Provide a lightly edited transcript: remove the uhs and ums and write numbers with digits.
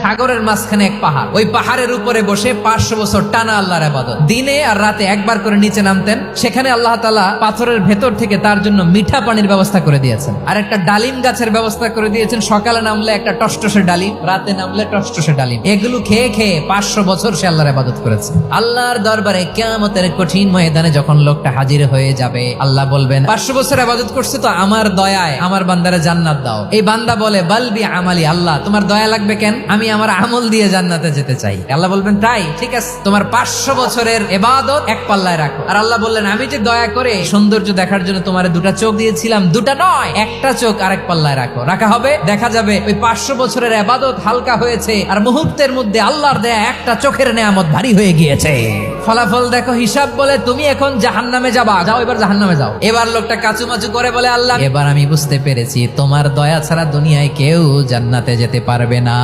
সাগরের মাঝখানে এক পাহাড়, ওই পাহাড়ের উপরে বসে 500 বছর টানা আল্লাহর ইবাদত। দিনে আর রাতে একবার করে নিচে নামতেন। সেখানে আল্লাহ তাআলা পাথরের ভেতর থেকে তার জন্য মিঠা পানির ব্যবস্থা করে দিয়েছেন, আর একটা ডালিম গাছের ব্যবস্থা করে দিয়েছেন। সকালে নামলে একটা টসটসে ডালিম, রাতে নামলে টসটসে ডালিম। এগুলো খেয়ে খেয়ে 500 বছর সে আল্লাহর ইবাদত করেছে। আল্লাহর দরবারে কিয়ামতের কঠিন ময়দানে যখন লোকটা হাজির হয়ে যাবে, আল্লাহ বলবেন 500 বছর ইবাদত করছে তো আমার দয়ায় আমার বান্দারে জান্নাত দাও। এই বান্দা বলে বালবি আমালি, আল্লাহ তোমার দয়া লাগবে কেন, আমি আমার আমল দিয়ে জান্নাতে যেতে চাই। আল্লাহ বলবেন তাই, ঠিক আছে, তোমার 500 বছরের ইবাদত এক পাল্লায় রাখো। আর আল্লাহ বললেন আমি যে দয়া করে সৌন্দর্য দেখার জন্য তোমারে 2টা চোখ দিয়েছিলাম, 2টা নয়, একটা চোখ আরেক পাল্লায় রাখো। রাখা হবে, দেখা যাবে ওই 500 বছরের ইবাদত হালকা হয়েছে, আর মুহূর্তের মধ্যে আল্লাহর দেয়া একটা চোখের নেয়ামত ভারী হয়ে গিয়েছে। ফলাফল দেখো, হিসাব বলে তুমি এখন জাহান্নামে যাবা, যাও এবার জাহান্নামে যাও। এবার লোকটা কাচুমাচু করে বলে আল্লাহ এবার আমি বুঝতে পেরেছি তোমার দয়া ছাড়া দুনিয়ায় কেউ জান্নাতে যেতে পারবে না।